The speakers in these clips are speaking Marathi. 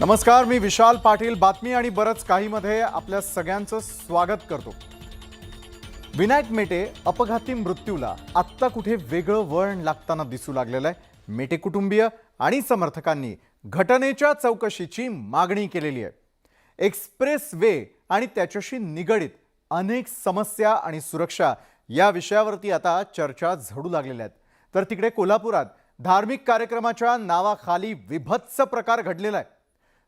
नमस्कार, मी विशाल पाटील. बातमी आणि बरंच काहीमध्ये आपल्या सगळ्यांचं स्वागत करतो. विनायक मेटे अपघाती मृत्यूला आत्ता कुठे वेगळं वळण लागताना दिसू लागलेलं आहे. मेटे कुटुंबीय आणि समर्थकांनी घटनेच्या चौकशीची मागणी केलेली आहे. एक्सप्रेस वे आणि त्याच्याशी निगडित अनेक समस्या आणि सुरक्षा या विषयावरती आता चर्चा झडू लागलेल्या आहेत. तर तिकडे कोल्हापुरात धार्मिक कार्यक्रमाच्या नावाखाली विभत्स प्रकार घडलेला आहे.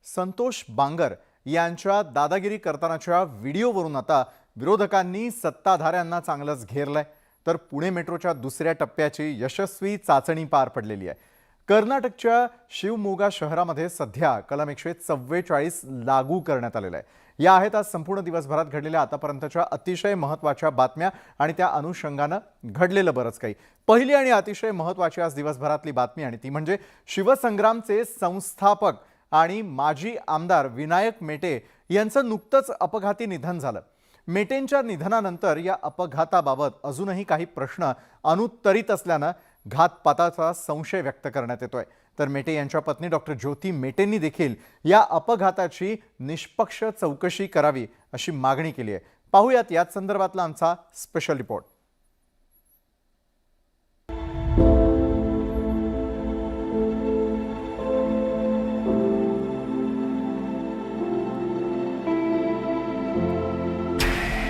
संतोष बांगर यांच्या दादागिरी करतानाच्या व्हिडिओवरून आता विरोधकांनी सत्ताधाऱ्यांना चांगलंच घेरलंय. तर पुणे मेट्रोच्या दुसऱ्या टप्प्याची यशस्वी चाचणी पार पडलेली आहे. कर्नाटकच्या शिवमोगा शहरामध्ये सध्या कलम 144 लागू करण्यात आलेला आहे. या आहेत आज संपूर्ण दिवसभरात घडलेल्या आतापर्यंतच्या अतिशय महत्त्वाच्या बातम्या आणि त्या अनुषंगानं घडलेलं बरंच काही. पहिली आणि अतिशय महत्त्वाची आज दिवसभरातली बातमी आणि ती म्हणजे शिवसंग्रामचे संस्थापक आणि माजी आमदार विनायक मेटे यांचं नुकतंच अपघाती निधन झालं. मेटेंच्या निधनानंतर या अपघाताबाबत अजूनही काही प्रश्न अनुत्तरित असल्यानं घातपाताचा संशय व्यक्त करण्यात येतोय. तर मेटे यांच्या पत्नी डॉक्टर ज्योती मेटेंनी देखील या अपघाताची निष्पक्ष चौकशी करावी अशी मागणी केली आहे. पाहूयात याच संदर्भातला आमचा स्पेशल रिपोर्ट.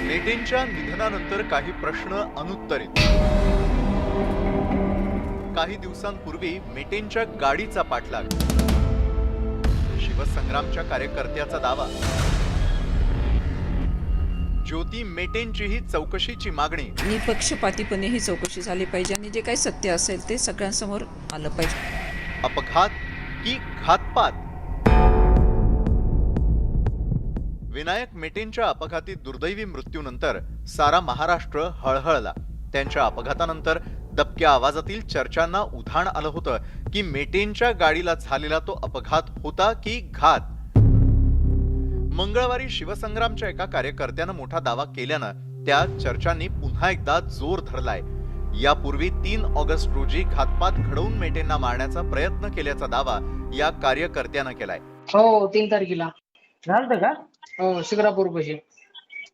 मेटेंच्या निधनानंतर काही प्रश्न अनुत्तरित. काही दिवसांपूर्वी मेटेंच्या गाडीचा पाठलाग, शिवसंग्रामच्या कार्यकर्त्याचा दावा, ज्योती मेटेंचीही चौकशीची मागणी. निपक्षपातीपणे ही चौकशी झाली पाहिजे आणि जे काही सत्य असेल ते सगळ्यांसमोर आलं पाहिजे. अपघात की घातपात? विनायक मेटेंच्या अपघाती दुर्दैवी मृत्यूनंतर सारा महाराष्ट्र हळहळला. त्यांच्या अपघातानंतर दबक्या आवाजातील चर्चांना उधाण आलं होतं की मेटेंच्या गाडीला झालेला तो अपघात होता की घात. मंगळवारी शिवसंग्रामच्या एका कार्यकर्त्यानं मोठा दावा केल्यानं त्या चर्चांनी पुन्हा एकदा जोर धरलाय. यापूर्वी 3 ऑगस्ट रोजी घातपात घडवून मेटेंना मारण्याचा प्रयत्न केल्याचा दावा या कार्यकर्त्यानं केलाय. हो, 3 तारखेला झालं का? हो, शिक्रापूर पाशी.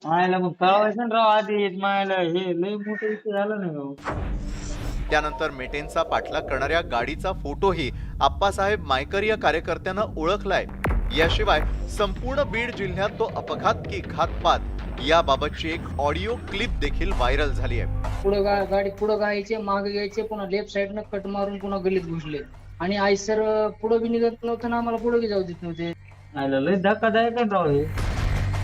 मायला मग कळवायचं ना राव आधी. मायला हे लय मोठं इथे झालं नाही राव. त्यानंतर मेटेंचा पाठलाग करणाऱ्या गाडीचा फोटोही आप्पासाहेब मायकर या कार्यकर्त्यानं ओळखलाय. याशिवाय संपूर्ण बीड जिल्ह्यात तो अपघात की घातपात याबाबतची एक ऑडिओ क्लिप देखील व्हायरल झाली आहे. पुढे गाडी पुढे गायचे, मागे घ्यायचे, पुन्हा लेफ्ट साईडनं कट मारून पुन्हा गलीत घुसले आणि आयसर पुढे बी निघत नव्हतं ना, आम्हाला पुढे जाऊ देत नव्हते. मायला लय धक्कादायक आहे राव हे.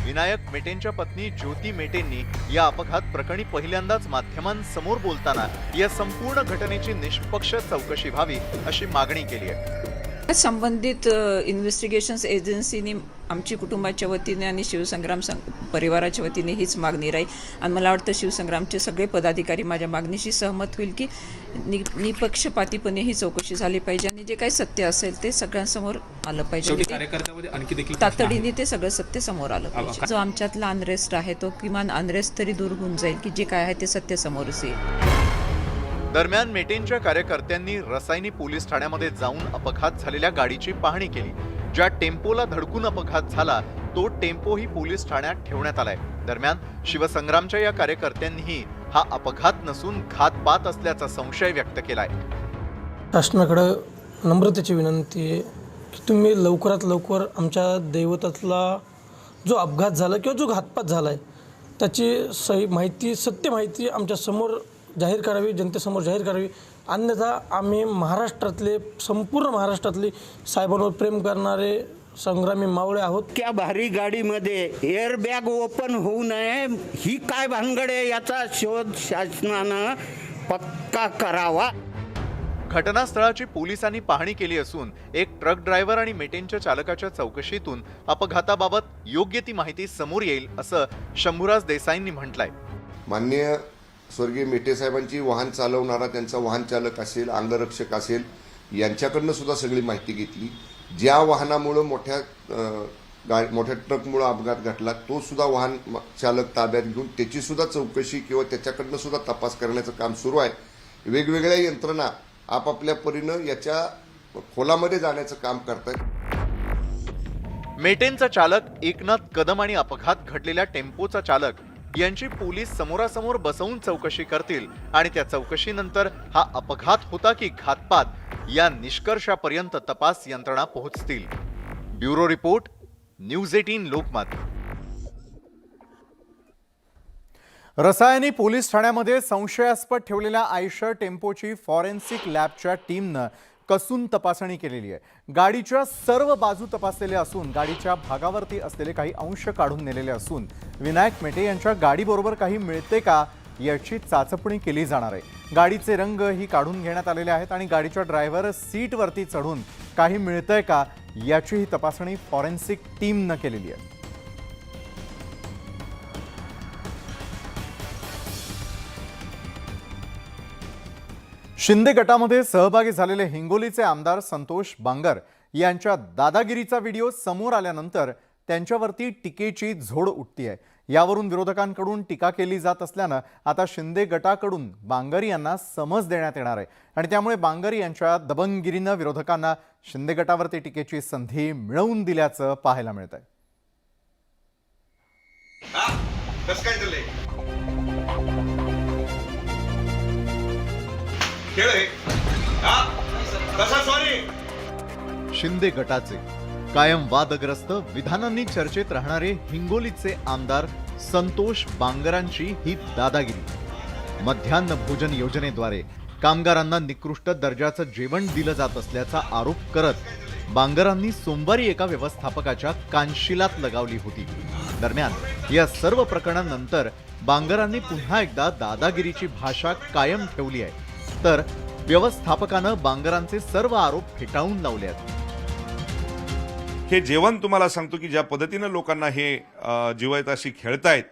विनायक मेटेंच्या पत्नी ज्योती मेटेंनी या अपघात प्रकरणी पहिल्यांदाच माध्यमांसमोर बोलताना या संपूर्ण घटनेची निष्पक्ष चौकशी व्हावी अशी मागणी केली आहे. संबंधित इन्व्हेस्टिगेशन्स एजन्सीनी आमची कुटुंबाच्या वतीने आणि शिवसंग्राम परिवाराच्या वतीने हीच मागणी राहील. आणि मला वाटतं शिवसंग्रामचे सगळे पदाधिकारी माझ्या मागणीशी सहमत होईल की निपक्षपातीपणे ही चौकशी झाली पाहिजे आणि जे काही सत्य असेल ते सगळ्यांसमोर आलं पाहिजे. तातडीने ते सगळं सत्य समोर आलं पाहिजे. जो आमच्यातला अनरेस्ट आहे तो किमान अनरेस्ट तरी दूर होऊन जाईल की जे काय आहे ते सत्य समोरच येईल. दरम्यान मेटेंच्या कार्यकर्त्यांनी रसायनी पोलीस ठाण्यामध्ये जाऊन अपघात झालेल्या गाडीची पाहणी केली. ज्या टेम्पोला धडकून अपघात झाला तो टेम्पोही पोलीस ठाण्यात ठेवण्यात आलाय. दरम्यान शिवसंग्रामच्या या कार्यकर्त्यांनीही हा अपघात नसून घातपात असल्याचा संशय व्यक्त केलाय. शासनाकडे नम्रतेची विनंती आहे की तुम्ही लवकरात लवकर आमच्या दैवतातला जो अपघात झाला किंवा जो घातपात झाला आहे त्याची सही माहिती, सत्य माहिती आमच्या समोर जाहीर करावी, जनतेसमोर जाहीर करावी. अन्यथा आम्ही महाराष्ट्रातले, संपूर्ण महाराष्ट्रातले साहेबांवर प्रेम करणारे संग्रामी मावळे आहोत. त्या भारी गाडीमध्ये एअरबॅग ओपन होऊ नये ही काय भानगड आहे याचा शोध शासनानं पक्का करावा. घटनास्थळाची पोलिसांनी पाहणी केली असून एक ट्रक ड्रायव्हर आणि मेटेंच्या चालकाच्या चौकशीतून अपघाताबाबत योग्य ती माहिती समोर येईल असं शंभूराज देसाईंनी म्हटलंय. माननीय स्वर्गीय मेटे साहेबांची वाहन चालवणारा त्यांचा वाहन चालक असेल, अंगरक्षक असेल, यांच्याकडनं सुद्धा सगळी माहिती घेतली. ज्या वाहनामुळं मोठ्या ट्रकमुळं अपघात घडला तो सुद्धा वाहन चालक ताब्यात घेऊन त्याची सुद्धा चौकशी किंवा त्याच्याकडनं सुद्धा तपास करण्याचं काम सुरू आहे. वेगवेगळ्या यंत्रणा आपापल्या परीनं याच्या खोलामध्ये जाण्याचं काम करतात. मेटेंचा चालक एकनाथ कदम आणि अपघात घडलेल्या टेम्पोचा चालक यांची पोलीस समोरासमोर बसवून चौकशी करतील आणि त्या चौकशीनंतर हा अपघात होता की घातपात या निष्कर्षापर्यंत तपास यंत्रणा पोहोचतील. Bureau report, news 18 Lokmat. Rasayani police ठाण्यामध्ये संशयास्पद ठेवलेल्या आयशर टेम्पोची फॉरेन्सिक लॅबच्या टीमनं कसून तपासणी केलेली आहे. गाडीच्या सर्व बाजू तपासलेल्या असून गाडीच्या भागावरती असलेले काही अंश काढून नेलेले असून विनायक मेटे यांच्या गाडीबरोबर काही मिळते का याची चाचपणी केली जाणार आहे. गाडीचे रंग ही काढून घेण्यात आलेले आहेत आणि गाडीच्या ड्रायव्हर सीटवरती चढून काही मिळतंय का याची ही तपासणी फॉरेन्सिक टीमनं केलेली आहे. शिंदे गटामध्ये सहभागी झालेले हिंगोलीचे आमदार संतोष बांगर यांच्या दादागिरीचा व्हिडिओ समोर आल्यानंतर त्यांच्यावरती टीकेची झोड उठती आहे. यावरून विरोधकांकडून टीका केली जात असल्यानं आता शिंदे गटाकडून बांगर यांना समज देण्यात येणार आहे आणि त्यामुळे बांगर यांच्या दबंगगिरीनं विरोधकांना शिंदे गटावरती टीकेची संधी मिळवून दिल्याचं पाहायला मिळत आहे. शिंदे गटाचे कायम वादग्रस्त विधानांनी चर्चेत राहणारे हिंगोलीचे आमदार संतोष बांगरांची ही दादागिरी. मध्यान्ह भोजन योजनेद्वारे कामगारांना निकृष्ट दर्जाचं जेवण दिलं जात असल्याचा आरोप करत बांगरांनी सोमवारी एका व्यवस्थापकाच्या कानशिलात लगावली होती. दरम्यान या सर्व प्रकरणानंतर बांगरांनी पुन्हा एकदा दादागिरीची भाषा कायम ठेवली आहे, तर व्यवस्थापकानं बांगरांचे सर्व आरोप फेटाळून लावले आहेत. हे जेवण तुम्हाला सांगतो की ज्या पद्धतीनं लोकांना हे जीवायताशी खेळतायत,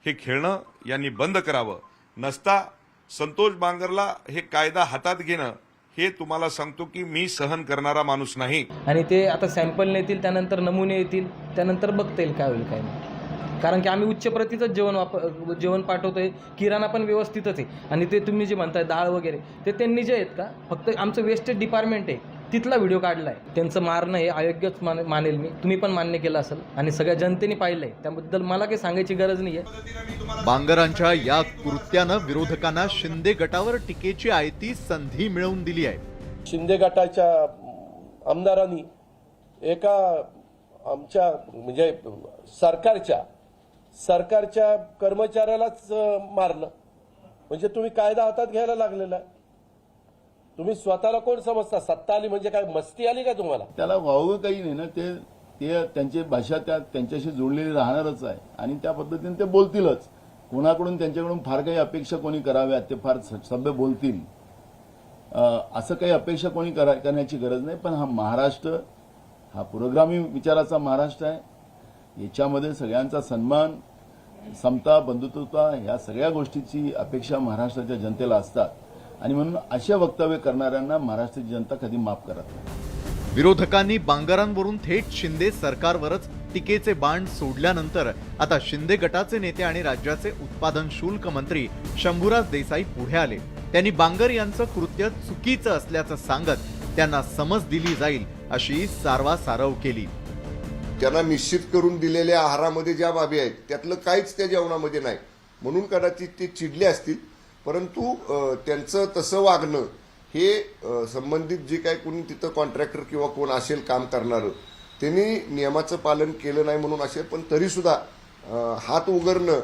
हे खेळणं यांनी बंद करावं. नसता संतोष बांगरला हे कायदा हातात घेणं हे तुम्हाला सांगतो की मी सहन करणारा माणूस नाही. आणि ते आता सॅम्पल नेतील, त्यानंतर नमुने येतील, त्यानंतर बघता येईल काय होईल काय नाही. कारण की आम्ही उच्च प्रतीचंच जेवण पाठवतोय. किराणा पण व्यवस्थितच आहे. आणि ते तुम्ही जे म्हणताय डाळ वगैरे ते त्यांनी जे आहेत का, फक्त आमचं वेस्टेज डिपार्टमेंट आहे तिथला व्हिडिओ काढलाय. त्यांचं मारणं हे अयोग्यच मानेल मी. तुम्ही पण मान्य केलं असेल आणि सगळ्या जनतेने पाहिलंय, त्याबद्दल मला काही सांगायची गरज नाहीये. बांगरांच्या या कृत्यानं विरोधकांना शिंदे गटावर टीकेची आयती संधी मिळवून दिली आहे. शिंदे गटाच्या आमदारांनी एका आमच्या म्हणजे सरकारच्या कर्मचाऱ्यालाच मारलं. म्हणजे तुम्ही कायदा हातात घ्यायला लागलेला आहे. तुम्ही स्वतःला कोण समजता? सत्ता आली म्हणजे काय मस्ती आली का तुम्हाला? त्याला वावगं काही नाही ना. ते त्यांची भाषा त्यांच्याशी जोडलेली राहणारच आहे आणि त्या पद्धतीने ते बोलतीलच. कोणाकडून त्यांच्याकडून फार काही अपेक्षा कोणी कराव्यात, ते फार सभ्य बोलतील असं काही अपेक्षा कोणी करण्याची गरज नाही. पण हा महाराष्ट्र हा पुरोगामी विचाराचा महाराष्ट्र आहे. याच्यामध्ये सगळ्यांचा सन्मान, समता, बंधुत्वता या सगळ्या गोष्टीची अपेक्षा महाराष्ट्राच्या जनतेला असतात आणि म्हणून अशा वक्तव्य करणाऱ्यांना महाराष्ट्राची जनता कधी माफ करत नाही. विरोधकांनी बांगरांवरून थेट शिंदे सरकारवरच टीकेचे बाण सोडल्यानंतर आता शिंदे गटाचे नेते आणि राज्याचे उत्पादन शुल्क मंत्री शंभूराज देसाई पुढे आले. त्यांनी बांगर यांचं कृत्य चुकीचं असल्याचं सांगत त्यांना समज दिली जाईल अशी सारवासारव केली. त्यांना निश्चित करून दिलेल्या आहारामध्ये ज्या बाबी आहेत त्यातलं काहीच त्या जेवणामध्ये नाही, म्हणून कदाचित ते चिडले असतील. परंतु त्यांचं तसं वागणं हे संबंधित जे काय कोणी तिथं कॉन्ट्रॅक्टर किंवा कोण असेल काम करणारं त्यांनी नियमाचं पालन केलं नाही म्हणून असेल. पण तरीसुद्धा हात उघडणं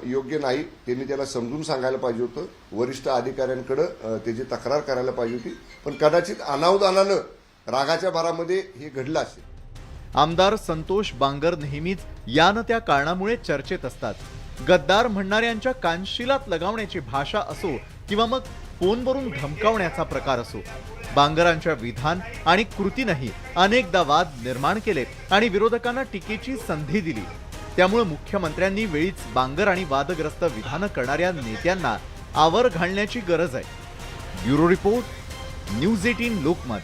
योग्य नाही. त्यांनी त्याला समजून सांगायला पाहिजे होतं. वरिष्ठ अधिकाऱ्यांकडं त्याची तक्रार करायला पाहिजे होती. पण कदाचित अनावधानानं रागाच्या भरामध्ये हे घडलं असेल. आमदार संतोष बांगर नेहमीच या न त्या कारणामुळे चर्चेत असतात. गद्दार म्हणणाऱ्यांच्या कानशिलात लगावण्याची भाषा असो किंवा मग फोनवरून धमकावण्याचा प्रकार असो, बांगरांच्या विधान आणि कृतीनंही अनेकदा वाद निर्माण केले आणि विरोधकांना टीकेची संधी दिली. त्यामुळे मुख्यमंत्र्यांनी वेळीच बांगर आणि वादग्रस्त विधानं करणाऱ्या नेत्यांना आवर घालण्याची गरज आहे. Bureau report, news 18 Lokmat.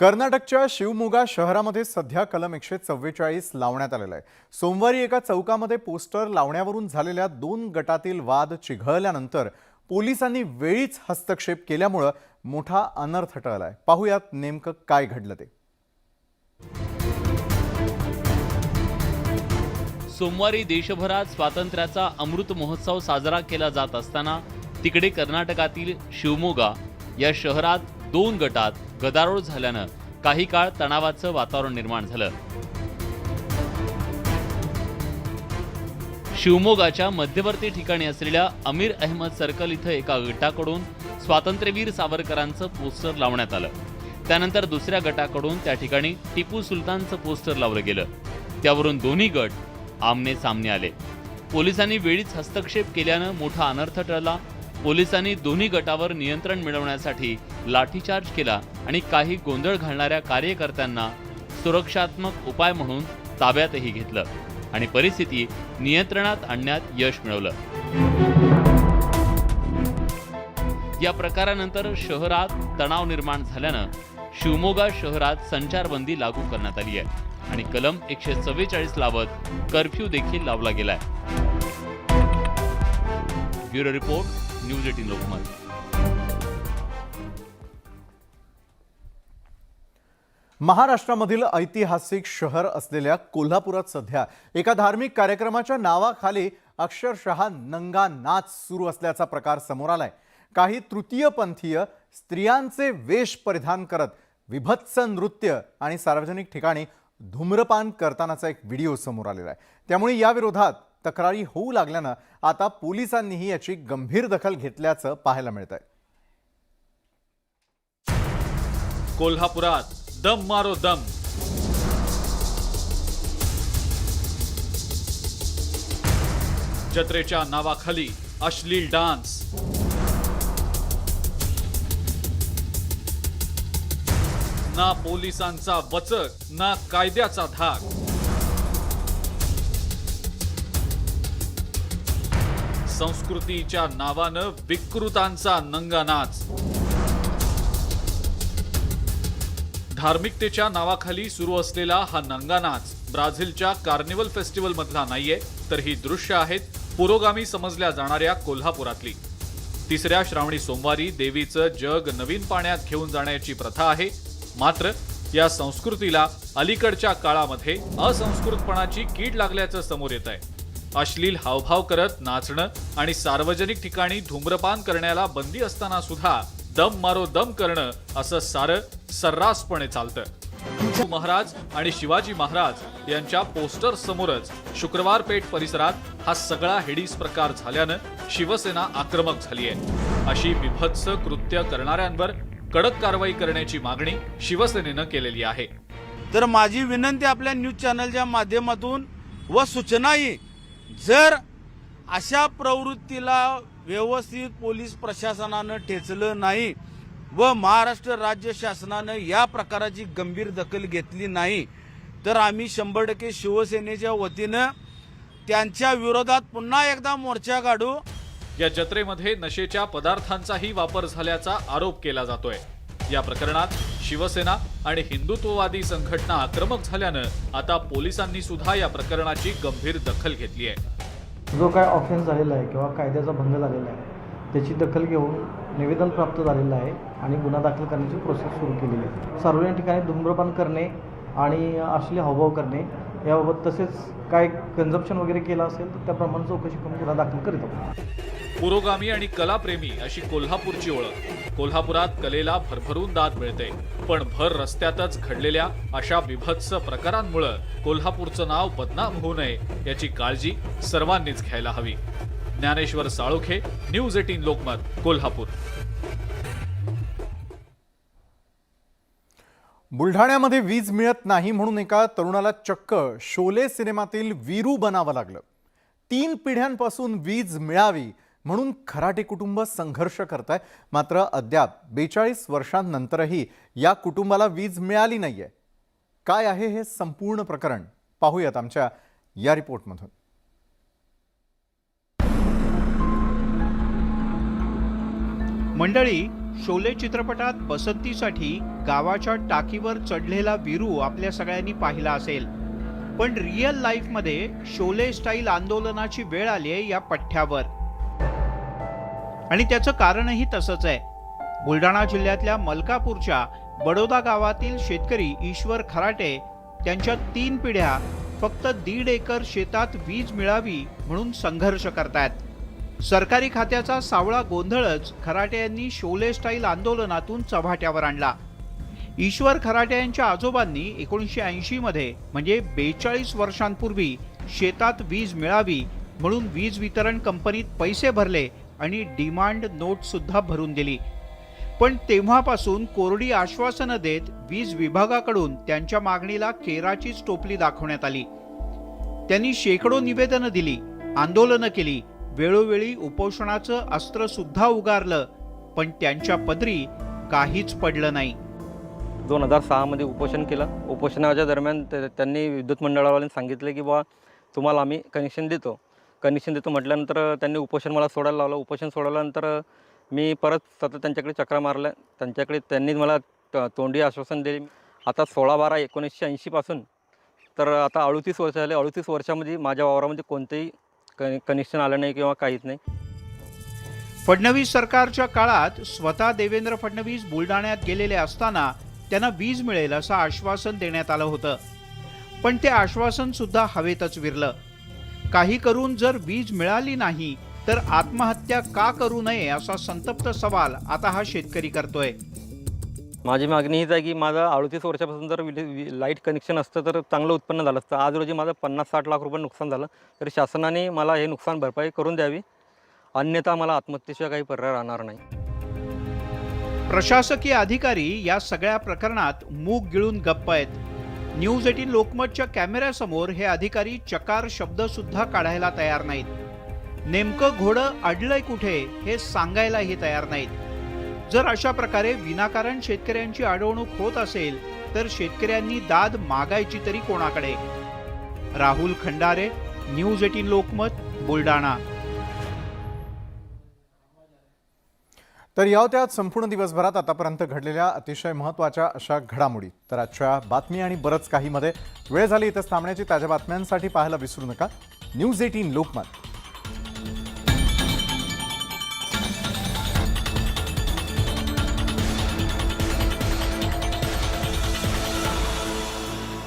कर्नाटकच्या शिवमोगा शहरामध्ये सध्या कलम 144 लावण्यात आलेला आहे. सोमवारी एका चौकामध्ये पोस्टर लावण्यावरून झालेल्या 2 गटातील वाद चिघळल्यानंतर पोलिसांनी वेळीच हस्तक्षेप केल्यामुळं मोठा अनर्थ टळलाय. पाहूयात नेमकं काय घडलं ते. सोमवारी देशभरात स्वातंत्र्याचा अमृत महोत्सव साजरा केला जात असताना तिकडे कर्नाटकातील शिवमोगा या शहरात 2 गटात गदारोळ झाल्यानं काही काळ तणावाचं वातावरण निर्माण झालं. शिवमोगाच्या मध्यवर्ती ठिकाणी असलेल्या अमीर अहमद सर्कल इथं एका गटाकडून स्वातंत्र्यवीर सावरकरांचं पोस्टर लावण्यात आलं. त्यानंतर दुसऱ्या गटाकडून त्या ठिकाणी टिपू सुलतानचं पोस्टर लावलं गेलं. त्यावरून दोन्ही गट आमने सामने आले. पोलिसांनी वेळीच हस्तक्षेप केल्यानं मोठा अनर्थ टळला. पोलिसांनी दोन्ही गटावर नियंत्रण मिळवण्यासाठी लाठीचार्ज केला आणि काही गोंधळ घालणाऱ्या कार्यकर्त्यांना सुरक्षात्मक उपाय म्हणून ताब्यातही घेतलं आणि परिस्थिती नियंत्रणात आणण्यात यश मिळवलं. या प्रकारानंतर शहरात तणाव निर्माण झाल्यानं शिवमोगा शहरात संचारबंदी लागू करण्यात आली आहे आणि कलम 144 लावत कर्फ्यू देखील लावला गेलाय. Bureau report, news 18 Lokmat. महाराष्ट्रामधील ऐतिहासिक शहर असलेल्या कोल्हापुरात सध्या एका धार्मिक कार्यक्रमाच्या नावाखाली अक्षरशः नंगा नाच सुरू असल्याचा प्रकार समोर आलाय. काही तृतीयपंथीय स्त्रियांचे वेश परिधान करत विभत्स नृत्य आणि सार्वजनिक ठिकाणी धूम्रपान करतानाचा एक व्हिडिओ समोर आलेला आहे. त्यामुळे या विरोधात तक्रारी होऊ लागल्यानं आता पोलिसांनीही याची गंभीर दखल घेतल्याचं पाहायला मिळत आहे. कोल्हापुरात दम मारो दम. जत्रेच्या नावाखाली अश्लील डान्स. ना पोलिसांचा वचक ना कायद्याचा धाक. संस्कृतीच्या नावानं विकृतांचा नंगानाच. धार्मिकतेच्या नावाखाली सुरू असलेला हा नंगानाच ब्राझीलच्या कार्निवल फेस्टिवल मधला नाहीये, तर ही दृश्य आहेत पुरोगामी समजल्या जाणाऱ्या कोल्हापुरातली. 3ऱ्या श्रावणी सोमवारी देवीचं जग नवीन पाण्यात घेऊन जाण्याची प्रथा आहे. मात्र या संस्कृतीला अलीकडच्या काळामध्ये असंस्कृतपणाची कीड लागल्याचं समोर येत आहे. अश्लील हावभाव करत नाचणं आणि सार्वजनिक ठिकाणी धूम्रपान करण्याला बंदी असताना सुद्धा दम मारो दम करणं असं सारं सर्रासपणे चालतं. शिवाजी महाराज आणि शिवाजी महाराज यांच्या पोस्टर समोरच शुक्रवार पेठ परिसरात हा सगळा हेडीस प्रकार झाल्यानं शिवसेना आक्रमक झाली आहे. अशी विभत्स कृत्य करणाऱ्यांवर कडक कारवाई करण्याची मागणी शिवसेनेनं केलेली आहे. तर माझी विनंती आपल्या न्यूज चॅनलच्या माध्यमातून व सूचनाही, जर अशा प्रवृत्तीला व्यवस्थित पोलीस प्रशासनानं ठेचलं नाही व महाराष्ट्र राज्य शासनानं या प्रकाराची गंभीर दखल घेतली नाही तर आम्ही 100% शिवसेनेच्या वतीनं त्यांच्या विरोधात पुन्हा एकदा मोर्चा काढू. या जत्रेमध्ये नशेच्या पदार्थांचाही वापर झाल्याचा आरोप केला जातोय. या प्रकरणात शिवसेना आणि हिंदुत्ववादी संघटना आक्रमक झाल्यानं आता पोलिसांनी सुद्धा या प्रकरणाची गंभीर दखल घेतली आहे. जो काय ऑफेन्स झालेला आहे किंवा कायद्याचा भंग झालेला आहे त्याची दखल घेऊन निवेदन प्राप्त झालेलं आहे आणि गुन्हा दाखल करण्याची प्रोसेस सुरू केलेली आहे. सार्वजनिक ठिकाणी धूम्रपान करणे आणि अश्लील हावभाव करणे याबाबत, तसेच काय कन्झम्पशन वगैरे केलं असेल तर त्याप्रमाणे चौकशी करून गुन्हा दाखल करीत आहोत. पुरोगामी आणि कलाप्रेमी अशी कोल्हापूरची ओळख. कोल्हापुरात कलेला भरभरून दाद मिळते, पण भर रस्त्यातच घडलेल्या अशा विभत्स प्रकारांमुळे कोल्हापूरचं नाव बदनाम होऊ नये याची काळजी सर्वांनीच घ्यायला हवी. ज्ञानेश्वर साळोखे, न्यूज 18 लोकमत, कोल्हापूर. बुलढाण्यामध्ये वीज मिळत नाही म्हणून एका तरुणाला चक्क शोले सिनेमातील वीरू बनावं लागलं. 3 पिढ्यांपासून वीज मिळावी म्हणून खराटे कुटुंब संघर्ष करताय. मात्र अद्याप 42 वर्षांनंतरही या कुटुंबाला वीज मिळाली नाहीये. काय आहे हे संपूर्ण प्रकरण, पाहूयात आमच्या या रिपोर्टमधून. मंडळी, शोले चित्रपटात बसंतीसाठी गावाच्या टाकीवर चढलेला वीरू आपल्या सगळ्यांनी पाहिला असेल. पण रिअल लाईफमध्ये शोले स्टाईल आंदोलनाची वेळ आली आहे या पठ्ठ्यावर. आणि त्याचं कारणही तसंच आहे. बुलढाणा जिल्ह्यातल्या मलकापूरच्या बडोदा गावातील शेतकरी ईश्वर खराटे त्यांच्या 3 पिढ्या फक्त 1.5 एकर शेतात वीज मिळावी म्हणून संघर्ष करतायत. सरकारी खात्याचा सावळा गोंधळच खराटे यांनी शोले स्टाईल आंदोलनातून चव्हाट्यावर आणला. ईश्वर खराटे यांच्या आजोबांनी 1980 मध्ये म्हणजे 42 वर्षांपूर्वी शेतात वीज मिळावी म्हणून वीज वितरण कंपनीत पैसे भरले आणि डिमांड नोट सुद्धा भरून दिली. पण तेव्हापासून कोरडी आश्वासनं देत वीज विभागाकडून त्यांच्या मागणीला केराचीच टोपली दाखवण्यात आली. त्यांनी शेकडो निवेदनं दिली, आंदोलनं केली, वेळोवेळी उपोषणाचं अस्त्र सुद्धा उगारलं, पण त्यांच्या पदरी काहीच पडलं नाही. 2006 मध्ये उपोषण केलं. उपोषणाच्या दरम्यान त्यांनी विद्युत मंडळावाल्यांनी सांगितले की बाबा तुम्हाला आम्ही कनेक्शन देतो म्हटल्यानंतर त्यांनी उपोषण मला सोडायला लावलं. उपोषण सोडल्यानंतर मी परत सतत त्यांच्याकडे चक्रा मारल्या. त्यांनी मला तोंडी आश्वासन दिले. आता 16/12/1980 पासून तर आता 38 वर्ष झाले. 38 वर्षामध्ये माझ्या वावरामध्ये कोणतेही कनेक्शन आलं नाही किंवा काहीच नाही. फडणवीस सरकारच्या काळात स्वतः देवेंद्र फडणवीस बुलढाण्यात गेलेले असताना त्यांना वीज मिळेल असं आश्वासन देण्यात आलं होतं, पण ते आश्वासन सुद्धा हवेतच विरलं. काही करून जर वीज मिळाली नाही तर आत्महत्या का करू नये असा संतप्त सवाल आता हा शेतकरी करतोय. माझी मागणी हीच आहे की माझं 38 वर्षापासून जर लाईट कनेक्शन असतं तर चांगलं उत्पन्न झालं असतं. आज रोजी माझं 50-60 लाख रुपये नुकसान झालं, तर शासनाने मला हे नुकसान भरपाई करून द्यावी, अन्यथा मला आत्महत्येशिवाय काही पर्याय राहणार नाही. प्रशासकीय अधिकारी या सगळ्या प्रकरणात मूग गिळून गप्प आहेत. न्यूज 18 लोकमतच्या कॅमेऱ्यासमोर हे अधिकारी चकार शब्द सुद्धा काढायला तयार नाहीत. नेमकं घोडं अडलंय कुठे हे सांगायलाही तयार नाहीत. जर अशा प्रकारे विनाकारण शेतकऱ्यांची अडवणूक होत असेल तर शेतकऱ्यांनी दाद मागायची तरी कोणाकडे? राहुल खंडारे, न्यूज 18 लोकमत, बुलढाणा. तर या होत्या संपूर्ण दिवसभरात आतापर्यंत घडलेल्या अतिशय महत्त्वाच्या अशा घडामोडी. तर आजच्या बातमी आणि बरंच काहीमध्ये वेळ झाली इथं थांबण्याची. ताज्या बातम्यांसाठी पाहायला विसरू नका न्यूज 18 लोकमत.